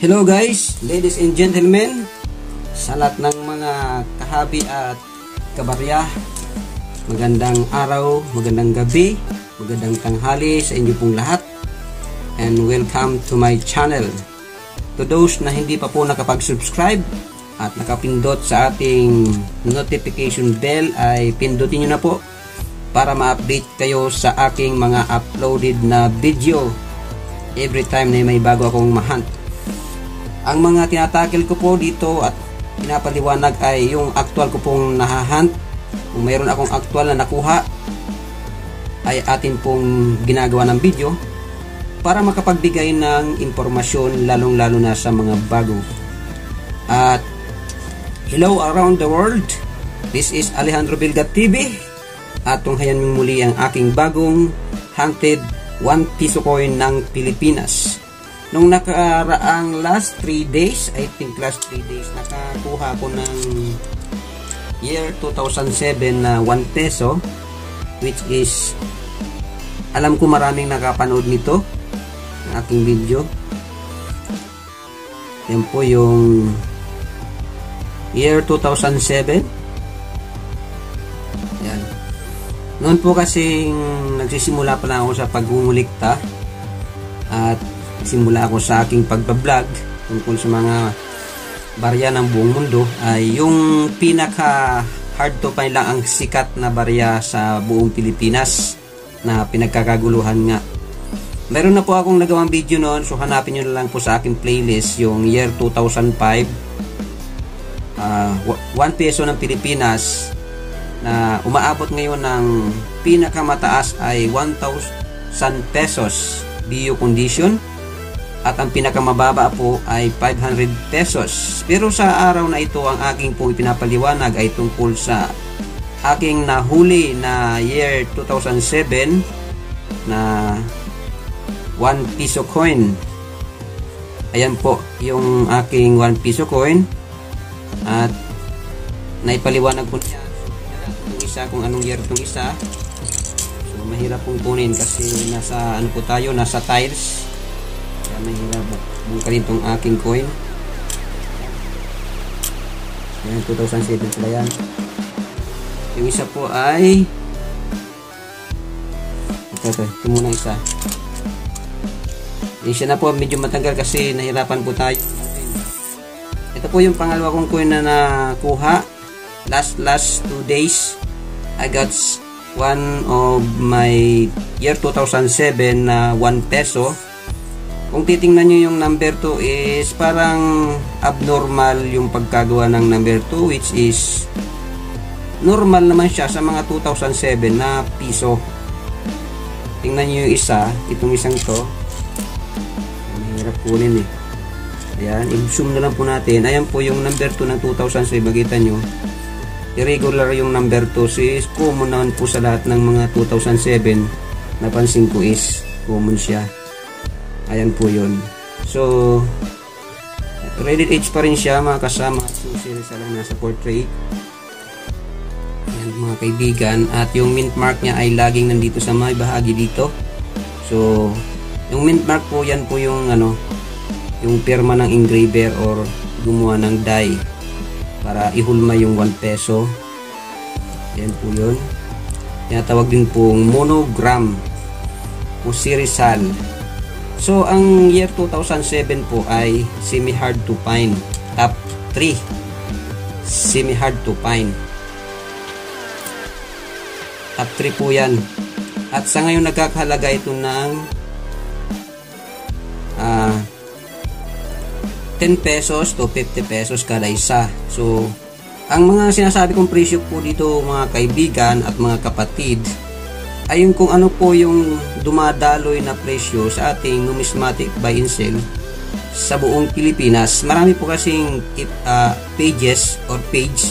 Hello guys, ladies and gentlemen, sa lahat ng mga kahabi at kabarya, magandang araw, magandang gabi, magandang tanghali sa inyo pong lahat, and welcome to my channel. To those na hindi pa po nakapag-subscribe at nakapindot sa ating notification bell, ay pindutin nyo na po para ma-update kayo sa aking mga uploaded na video every time na may bago akong mahunt. Ang mga tinatakil ko po dito at pinapaliwanag ay yung actual ko pong nahahunt. Kung mayroon akong actual na nakuha, ay atin pong ginagawa ng video para makapagbigay ng impormasyon, lalong-lalo na sa mga bago. At hello around the world, this is Alejandro Bilgat TV, at tunghayan muli ang aking bagong hunted 1 piso coin ng Pilipinas. Nung nakaraang last 3 days, I think last 3 days, nakakuha ko ng year 2007 na 1 peso, which is, alam ko maraming nakapanood nito, ng aking video. Yan po yung year 2007. Yan. Noon po kasing nagsisimula pa lang ako sa paghuhulikta, at simula ako sa aking pagbablog tungkol sa mga barya ng buong mundo. Ay yung pinaka hard to find lang ang sikat na barya sa buong Pilipinas na pinagkakaguluhan nga. Meron na po akong nagawang video noon, so hanapin nyo na lang po sa aking playlist yung year 2005, 1 peso ng Pilipinas, na umaabot ngayon ng pinakamataas ay 1,000 pesos bio condition, at ang pinakamababa po ay 500 pesos. Pero sa araw na ito, ang aking pong ipinapaliwanag ay tungkol sa aking nahuli na year 2007 na 1 piso coin. Ayan po yung aking 1 piso coin, at naipaliwanag po niya itong isa, kung anong year itong isa. So mahirap pong kunin kasi nasa ano po tayo, nasa tiles. Kaya mahirap bungkalin itong aking coin. Ayan, 2007 pala yan. Yung isa po ay ito muna isa. Yung isa na po medyo matagal kasi nahirapan po tayo. Ito po yung pangalawa kong coin na nakuha. Last 2 days I got one of my year 2007 na 1 peso. Kung titingnan nyo yung number 2 is parang abnormal yung pagkagawa ng number 2, which is normal naman siya sa mga 2007 na piso. Tingnan nyo yung isa, itong isang to, mahirap kunin eh. Ayan, i-zoom na lang po natin. Ayan po yung number 2 ng 2007. Makita nyo, irregular yung number 2. So is common naman po sa lahat ng mga 2007. Napansin ko is common siya. Ayan po yun. So rated H pa rin siya mga kasama. So series lang nasa portrait. Ayan mga kaibigan. At yung mint mark niya ay laging nandito sa may bahagi dito. So yung mint mark po, yan po yung ano, yung pirma ng engraver or gumawa ng die para ihulma yung 1 peso. Ayan po yun. Tinatawag din pong monogram o sirisal. So ang year 2007 po ay semi hard to find, top 3 semi hard to find, top 3 po yan. At sa ngayon nagkakahalaga ito ng 10 pesos to 50 pesos kada isa. So ang mga sinasabi kong presyo po dito mga kaibigan at mga kapatid ay yung kung ano po yung dumadaloy na presyo sa ating numismatic buy and sell sa buong Pilipinas. Marami po kasing pages or page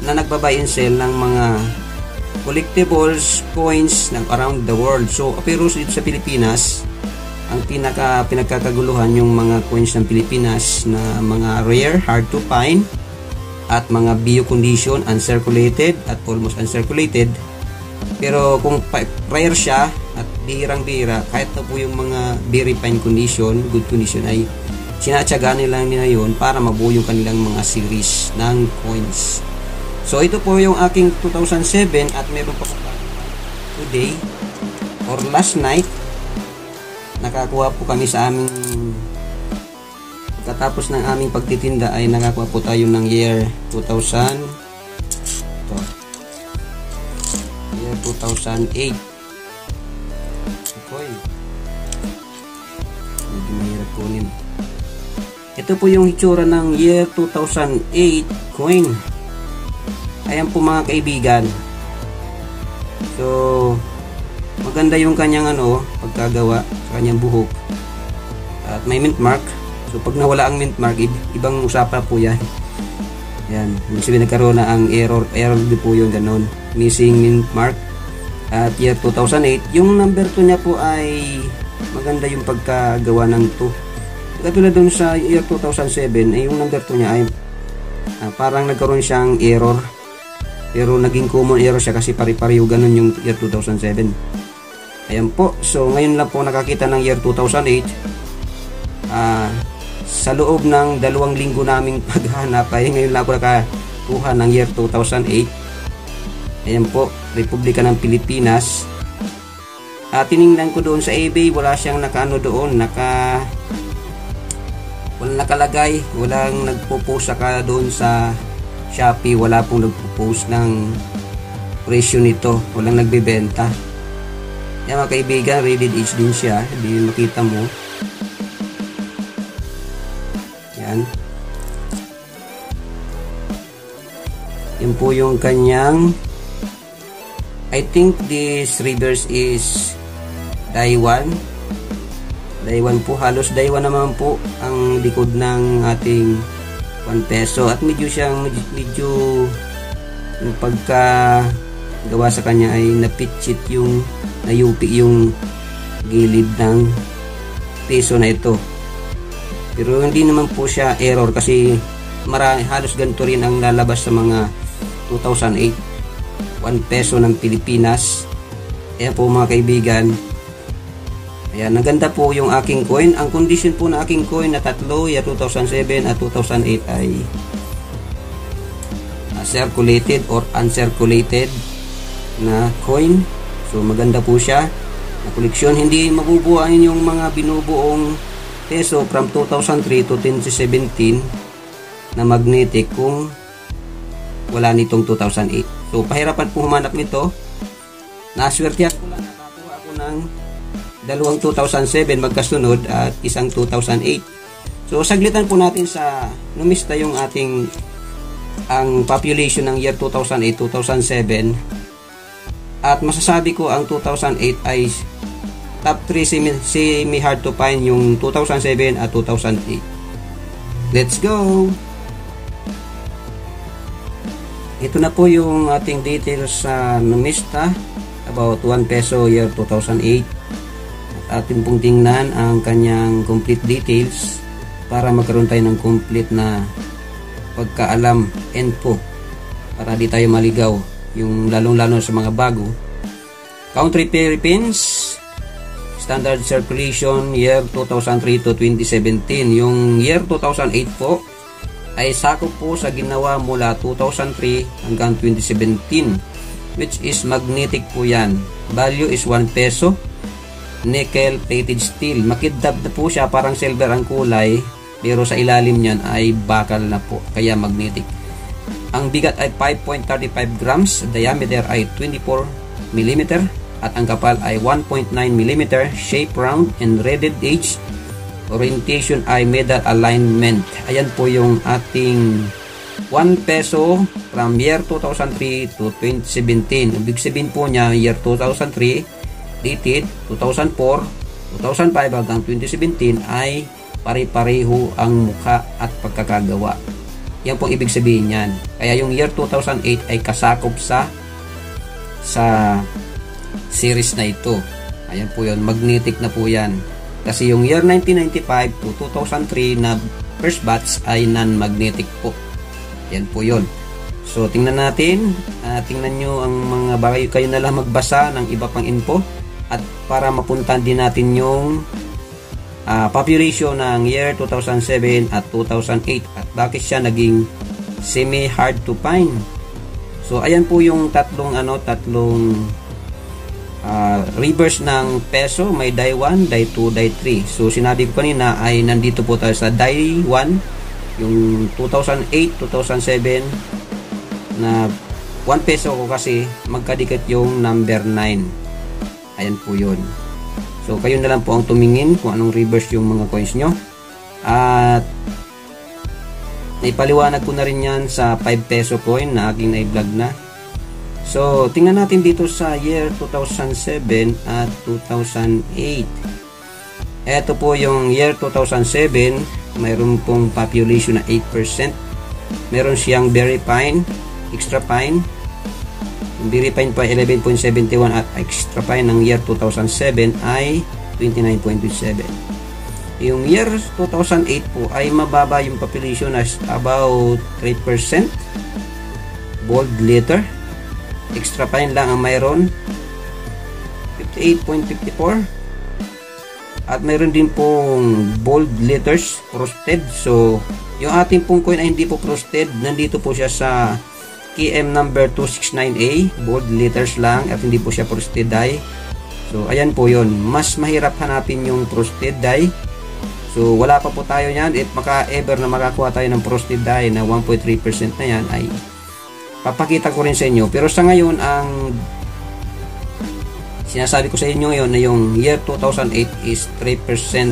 na nagba-buy and sell ng mga collectibles, coins ng around the world. So pero dito sa Pilipinas, ang pinagkakaguluhan yung mga coins ng Pilipinas na mga rare, hard to find, at mga bio condition, uncirculated at almost uncirculated. Pero kung rare siya at bihirang-bihira, kahit na po yung mga very fine condition, good condition, ay sinatsagaan nila yun para mabuo yung kanilang mga series ng coins. So ito po yung aking 2007 at meron pa today or last night. Nakakuha po kami sa aming pagkatapos ng aming pagtitinda ay nakakuha po tayo ng year 2000 ito, year 2008 coin. Medyo mahirap kunin. Ito po yung hitsura ng year 2008 coin. Ayan po mga kaibigan. So maganda yung kanyang pagkagawa sa kanyang buhok. At may mint mark. So pag nawala ang mint mark, ibang usapan po yan. Yan. Sabihin nagkaroon na ang error din po yun, ganon. Missing mint mark. At year 2008, yung number 2 niya po ay maganda yung pagkagawa ng 2. Katulad dun sa year 2007, ay yung number 2 niya ay parang nagkaroon siyang error. Pero naging common error siya kasi pari-pariho ganun yung year 2007. Ayan po. So ngayon lang po nakakita ng year 2008. Sa loob ng 2 linggo naming paghahanap ay ngayon lang ako nakakuha ng year 2008. Ayan po. Republika ng Pilipinas. Tiningnan ko doon sa eBay, wala siyang nakaano doon, walang nakalagay, walang nagpo-post saka doon sa Shopee, wala pong nagpo-post ng presyo nito, walang nagbebenta. Yan mga kaibigan, rated H din siya, hindi makita mo. Yan. Yan po yung kanyang, I think this reverse is Daiwan po, halos Daiwan naman po ang likod ng ating 1 peso at medyo yung pagkagawa sa kanya ay napitchit yung nayupi yung gilid ng peso na ito, pero hindi naman po siya error kasi halos ganito rin ang lalabas sa mga 2008 1 peso ng Pilipinas. Ayan po mga kaibigan. Ayan, naganda po yung aking coin. Ang condition po na aking coin na tatlo, year 2007 at 2008 ay circulated or uncirculated na coin. So maganda po siya na koleksyon. Hindi mabubuuan yung mga binubuong peso from 2003 to 2017 na magnetic kung wala nitong 2008. So pahirapan po humanap nito. Naswertihan ko lang, nakakuha ako ng 2 2007 magkasunod at isang 2008. So saglitan po natin sa numista yung ang population ng year 2008, 2007. At masasabi ko ang 2008 ay top 3 semi hard to find yung 2007 at 2008. Let's go! Ito na po yung ating details sa numista about 1 peso year 2008. Atin pong tingnan ang kanyang complete details para magkaroon tayo ng complete na pagkaalam info para di tayo maligaw, yung lalong-lalo sa mga bago. Country Philippines, standard circulation year 2003 to 2017. Yung year 2008 po ay sakop po sa ginawa mula 2003 hanggang 2017, which is magnetic po yan. Value is 1 peso. Nickel plated steel. Makidab na po siya, parang silver ang kulay, pero sa ilalim niyan ay bakal na po, kaya magnetic. Ang bigat ay 5.35 grams, diameter ay 24 mm at ang kapal ay 1.9 mm, shape round and rated edge. Orientation ay medal alignment. Ayan po yung ating 1 peso from year 2003 to 2017. Ibig sabihin po niya year 2003 dated 2004, 2005 hanggang 2017 ay pare-pareho ang mukha at pagkakagawa. Yan pong ibig sabihin niyan. Kaya yung year 2008 ay kasakop sa series na ito. Ayan po yun, magnetic na po yan. Kasi yung year 1995 to 2003 na first batch ay non-magnetic po. Yan po yun. So tingnan natin, tingnan nyo ang mga bagay, kayo na lang magbasa ng iba pang info. At para mapuntahan din natin yung population ng year 2007 at 2008 at bakit siya naging semi hard to find. So ayan po yung tatlong reverse ng peso. May die 1, die 2, die 3. So sinabi ko kanina ay nandito po tayo sa die 1, yung 2008, 2007 na 1 peso ko kasi magkadikit yung number 9. Ayan po yun. So kayo na lang po ang tumingin kung anong reverse yung mga coins nyo. At naipaliwanag ko na rin yan sa 5 peso coin na aking na-vlog na. So tingnan natin dito sa year 2007 at 2008. Ito po yung year 2007. Mayroon pong population na 8%. Meron siyang very fine, extra fine. Very fine pa 11.71 at extra fine ng year 2007 ay 29.27. Yung year 2008 po ay mababa yung population as about 3%. Bold letter. Extra fine lang ang mayroon 58.54. At mayroon din pong bold letters frosted. So yung ating pong coin ay hindi po frosted. Nandito po siya sa KM number 269A. Bold letters lang at hindi po siya frosted die. So ayan po yun. Mas mahirap hanapin yung frosted die. So wala pa po tayo yan. If ever na makakuha tayo ng frosted die na 1.3% na yan ay papakita ko rin sa inyo. Pero sa ngayon ang sinasabi ko sa inyo ngayon na yung year 2008 is 3%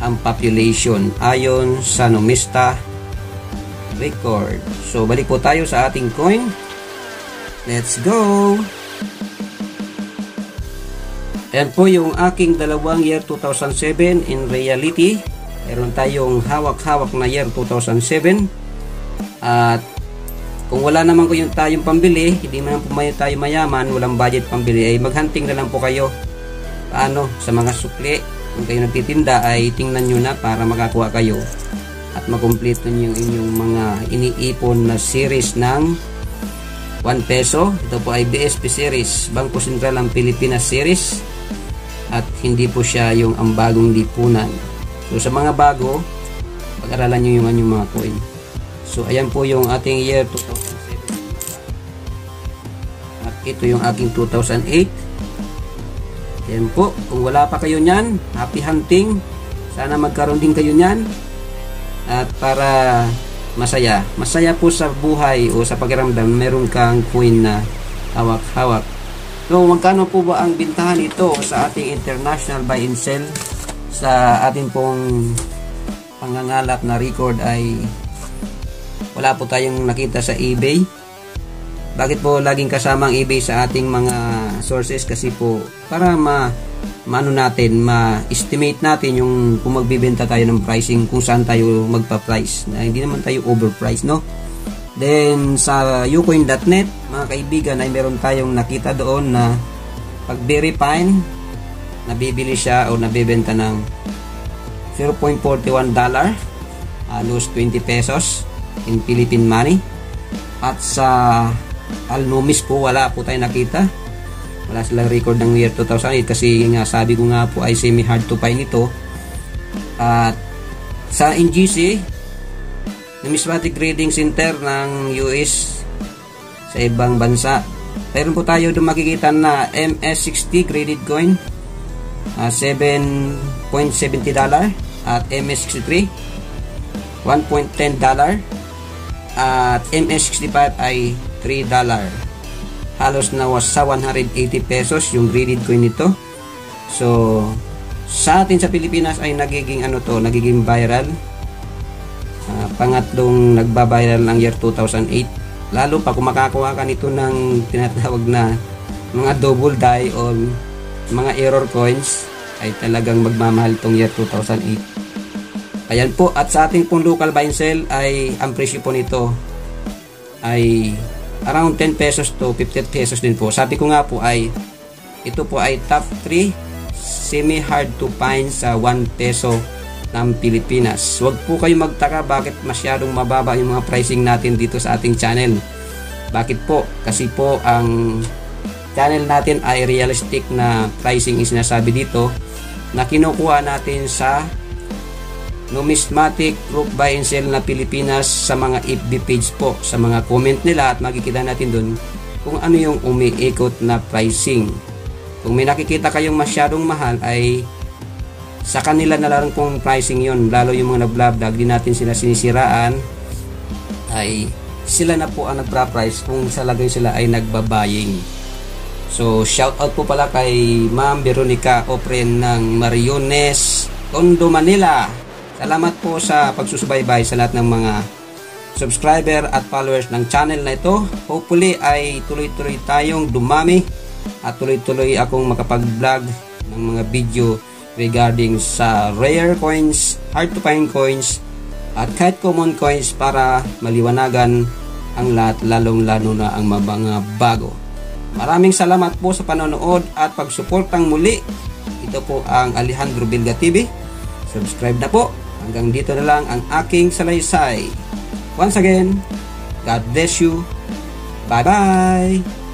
ang population ayon sa Numista record. So balik po tayo sa ating coin. Let's go! Yan po yung aking dalawang year 2007 in reality. Meron tayong hawak-hawak na year 2007. At kung wala naman ko yung tayong pambili, hindi man po tayo mayaman, walang budget pambili, ay maghunting na lang po kayo. Paano? Sa mga sukli. Kung kayo nagtitinda ay tingnan nyo na para makakuha kayo. At makumpleto nyo yung inyong mga iniipon na series ng 1 peso. Ito po ay BSP series, Bangko Sentral ng Pilipinas series. At hindi po siya yung ang bagong lipunan. So sa mga bago, pag-aralan nyo yung inyong mga coin. So ayan po yung ating year 2007. At ito yung aking 2008. Ayan po. Kung wala pa kayo nyan, happy hunting. Sana magkaroon din kayo nyan. At para masaya. Masaya po sa buhay o sa pakiramdam, meron kang coin na hawak-hawak. So magkano po ba ang bintahan ito sa ating international buy and sell? Sa ating pong pangangalap na record ay wala po tayong nakita sa eBay. Bakit po laging kasama ang eBay sa ating mga sources? Kasi po para ma-estimate natin yung kung magbibenta tayo ng pricing, kung saan tayo magpa-price. Na hindi naman tayo overprice, no? Then sa ucoin.net, mga kaibigan, ay meron tayong nakita doon na pag very fine, nabibili siya o nabibenta ng $0.41, halos 20 pesos in Philippine money. At sa Alnomis po wala po tayo nakita, wala silang record ng year 2008 kasi nga sabi ko nga po ay semi hard to find ito. At sa NGC, Numismatic Grading Center ng US sa ibang bansa, meron po tayo doon makikita na MS60 graded coin, $7.70 at MS63 $1.10 at MS65 ay $3. Halos na sa 180 pesos yung graded coin nito. So sa atin sa Pilipinas ay nagiging viral. Pangatlong nagba-viral ng year 2008. Lalo pa kung makakuha ka nito ng tinatawag na mga double die o mga error coins, ay talagang magmamahal tong year 2008. Ayan po. At sa ating pong local buy and sell ay ang presyo po nito ay around 10 pesos to 50 pesos din po. Sabi ko nga po ay ito po ay top 3 semi hard to find sa 1 peso ng Pilipinas. Huwag po kayo magtaka bakit masyadong mababa yung mga pricing natin dito sa ating channel. Bakit po? Kasi po ang channel natin ay realistic na pricing is sinasabi dito. na kinukuha natin sa Numismatic Group Buy and Sell na Pilipinas sa mga FB page po, sa mga comment nila, at makikita natin dun kung ano yung umiikot na pricing. Kung may nakikita kayong masyadong mahal ay sa kanila na lang pong pricing yon, lalo yung mga nag-vlog, di natin sila sinisiraan, ay sila na po ang nagpa-price kung sa lagay sila ay nagbabaying. So shout out po pala kay Ma'am Veronica Opren ng Mariones, Tondo, Manila. Salamat po sa pagsusubaybay sa lahat ng mga subscriber at followers ng channel na ito. Hopefully ay tuloy-tuloy tayong dumami at tuloy-tuloy akong makapag-vlog ng mga video regarding sa rare coins, hard to find coins, at kahit common coins para maliwanagan ang lahat, lalong-lalo na ang mga bago. Maraming salamat po sa panonood at pagsuportang muli. Ito po ang Alejandro Bilga TV. Subscribe na po. Hanggang dito na lang ang aking salaysay. Once again, God bless you. Bye-bye!